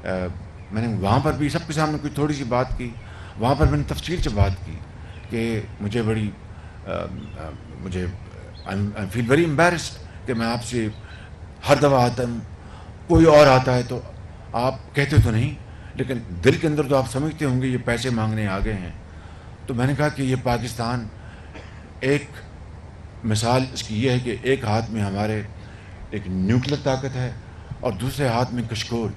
मैंने वहाँ पर भी सबके सामने कोई थोड़ी सी बात की, वहाँ पर मैंने तफसील से बात की कि मुझे बड़ी मुझे आई फील वेरी एम्बैरेस्ड कि मैं आपसे हर दफ़ा आता हूँ, कोई और आता है तो आप कहते तो नहीं, लेकिन दिल के अंदर तो आप समझते होंगे ये पैसे मांगने आ गए हैं। तो मैंने कहा कि ये पाकिस्तान, एक मिसाल इसकी ये है कि एक हाथ में हमारे एक न्यूक्लियर ताकत है और दूसरे हाथ में कशकोल।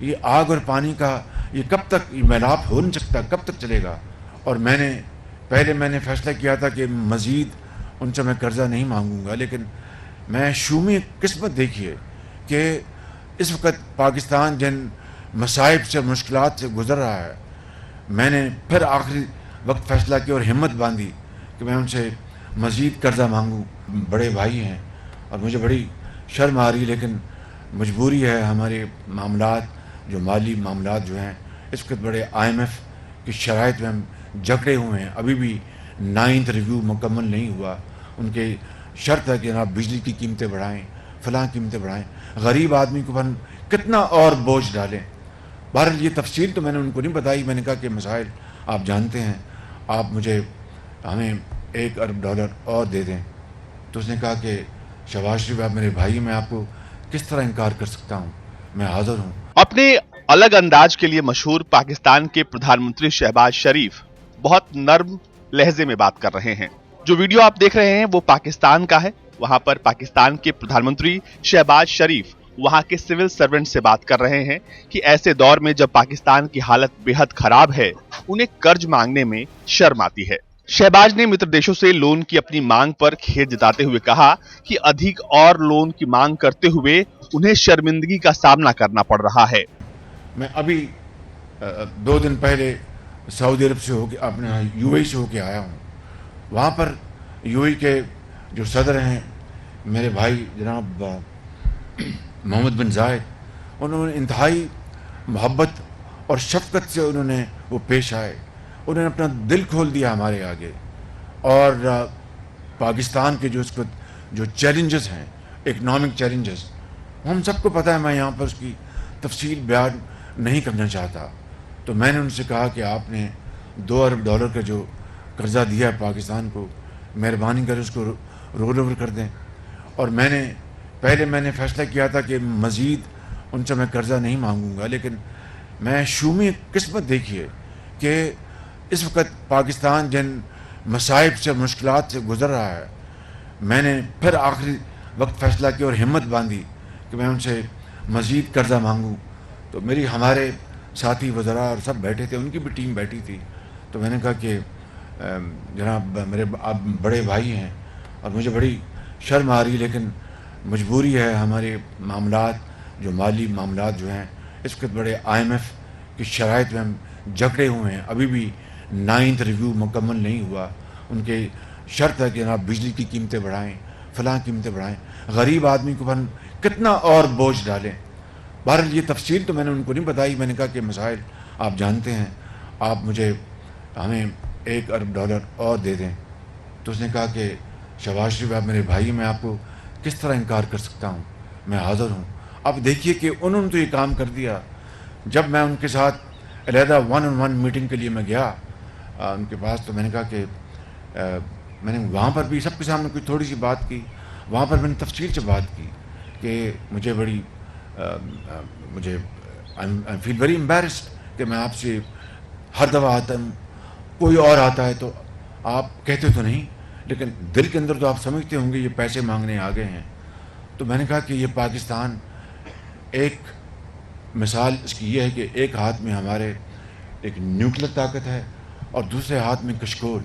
ये आग और पानी का ये कब तक ये मिलाप हो नहीं सकता, कब तक चलेगा? और मैंने फैसला किया था कि मज़ीद उनसे मैं कर्ज़ा नहीं मांगूंगा, लेकिन मैं शूमी किस्मत देखिए कि इस वक्त पाकिस्तान जिन मसाइब से, मुश्किलात से गुज़र रहा है, मैंने फिर आखिरी वक्त फ़ैसला किया और हिम्मत बांधी कि मैं उनसे मज़ीद कर्ज़ा मांगूँ। बड़े भाई हैं और मुझे बड़ी शर्म आ रही है, लेकिन मजबूरी है। हमारे मामलात जो माली मामलात जो हैं इस वक्त बड़े IMF की शराइत में हम जकड़े हुए हैं। अभी भी 9th रिव्यू मुकम्मल नहीं हुआ। उनके शर्त है कि जनाब बिजली की कीमतें बढ़ाएँ, फ़लाँ कीमतें बढ़ाएँ, गरीब आदमी को हम कितना और बोझ डालें। बहरहाल ये तफसील तो मैंने उनको नहीं बताई। मैंने कहा कि मसाइल आप जानते हैं, आप हमें $1 अरब और दे दें। तो उसने कहा कि शहबाज शरीफ आप मेरे भाई, मैं आपको किस तरह इनकार कर सकता हूँ, मैं हाजिर हूँ। अपने अलग अंदाज के लिए मशहूर पाकिस्तान के प्रधानमंत्री शहबाज शरीफ बहुत नर्म लहजे में बात कर रहे हैं। जो वीडियो आप देख रहे हैं वो पाकिस्तान का है। वहां पर पाकिस्तान के प्रधानमंत्री शहबाज शरीफ वहां के सिविल सर्वेंट से बात कर रहे हैं कि ऐसे दौर में जब पाकिस्तान की हालत बेहद खराब है, उन्हें कर्ज मांगने में शर्म आती है। शहबाज ने मित्र देशों से लोन की अपनी मांग पर खेद जताते हुए कहा कि अधिक और लोन की मांग करते हुए उन्हें शर्मिंदगी का सामना करना पड़ रहा है। मैं अभी 2 दिन पहले सऊदी अरब से होके अपने UAE से होके आया हूँ। वहाँ पर UAE के जो सदर हैं मेरे भाई जनाब मोहम्मद बिन जायद, उन्होंने इंतहाई मोहब्बत और शफकत से उन्होंने वो पेश आए। उन्होंने अपना दिल खोल दिया हमारे आगे। और पाकिस्तान के जो चैलेंजेस हैं, इकनॉमिक चैलेंजेस, हम सबको पता है। मैं यहाँ पर उसकी तफसील बयान नहीं करना चाहता। तो मैंने उनसे कहा कि आपने $2 अरब का जो कर्ज़ा दिया है पाकिस्तान को, मेहरबानी कर उसको रोल ओवर कर दें। और मैंने फ़ैसला किया था कि मज़ीद उनसे मैं कर्ज़ा नहीं मांगूंगा, लेकिन मैं शूमी किस्मत देखिए कि इस वक्त पाकिस्तान जिन मसाइब से, मुश्किलात से गुज़र रहा है, मैंने फिर आखिरी वक्त फ़ैसला किया और हिम्मत बांधी कि मैं उनसे मज़ीद कर्ज़ा मांगूँ। तो हमारे साथी वज़रा और सब बैठे थे, उनकी भी टीम बैठी थी। तो मैंने कहा कि जनाब मेरे आप बड़े भाई हैं और मुझे बड़ी शर्म आ रही है, लेकिन मजबूरी है। हमारे मामलात जो माली मामलात जो हैं इस वक्त बड़े IMF की शराइत में हम जकड़े हुए हैं। अभी भी 9th रिव्यू मुकम्मल नहीं हुआ। उनके शर्त है कि जनाब बिजली की कीमतें बढ़ाएँ, फ़लाँ कीमतें बढ़ाएँ, गरीब आदमी को हम कितना और बोझ डालें। बहरहाल ये तफसील तो मैंने उनको नहीं बताई। मैंने कहा कि मसाइल आप जानते हैं, आप हमें $1 अरब और दे दें। तो उसने कहा कि शहबाज शरीफ आप मेरे भाई, मैं आपको किस तरह इनकार कर सकता हूँ, मैं हाजिर हूँ। अब देखिए कि उन्होंने तो ये काम कर दिया। जब मैं उनके साथ अलहदा 1-on-1 मीटिंग के लिए मैं गया उनके पास, तो मैंने कहा कि मैंने वहाँ पर भी सबके सामने कोई थोड़ी सी बात की, वहाँ पर मैंने तफसील से बात की कि मुझे आई फील वेरी एम्बैरेस्ड कि मैं आपसे हर दफ़ा आता हूँ, कोई और आता है तो आप कहते तो नहीं, लेकिन दिल के अंदर तो आप समझते होंगे ये पैसे मांगने आ गए हैं। तो मैंने कहा कि ये पाकिस्तान, एक मिसाल इसकी ये है कि एक हाथ में हमारे एक न्यूक्लियर ताकत है और दूसरे हाथ में कशकोल।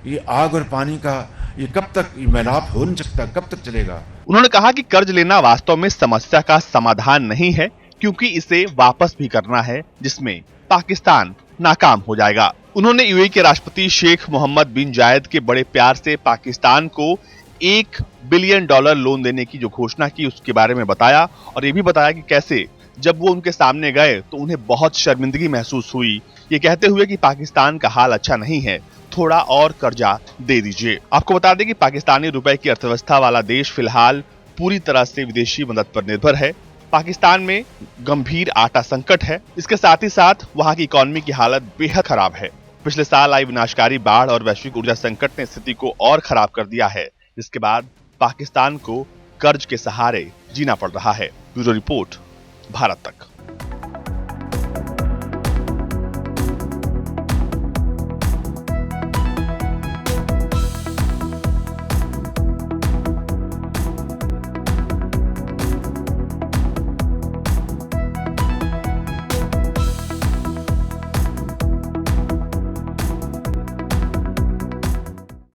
ये आग और पानी का ये कब तक ये मिलाप हो नहीं सकता, कब तक चलेगा? उन्होंने कहा कि कर्ज लेना वास्तव में समस्या का समाधान नहीं है, क्योंकि इसे वापस भी करना है, जिसमें पाकिस्तान नाकाम हो जाएगा। उन्होंने UAE के राष्ट्रपति शेख मोहम्मद बिन जायद के बड़े प्यार से पाकिस्तान को $1 बिलियन लोन देने की जो घोषणा की उसके बारे में बताया, और ये भी बताया कि कैसे जब वो उनके सामने गए तो उन्हें बहुत शर्मिंदगी महसूस हुई, ये कहते हुए कि पाकिस्तान का हाल अच्छा नहीं है, थोड़ा और कर्जा दे दीजिए। आपको बता दें कि पाकिस्तानी रुपए की अर्थव्यवस्था वाला देश फिलहाल पूरी तरह से विदेशी मदद पर निर्भर है। पाकिस्तान में गंभीर आटा संकट है। इसके साथ ही साथ वहां की इकोनॉमी की हालत बेहद खराब है। पिछले साल आई विनाशकारी बाढ़ और वैश्विक ऊर्जा संकट ने स्थिति को और खराब कर दिया है, जिसके बाद पाकिस्तान को कर्ज के सहारे जीना पड़ रहा है। ब्यूरो रिपोर्ट, भारत तक।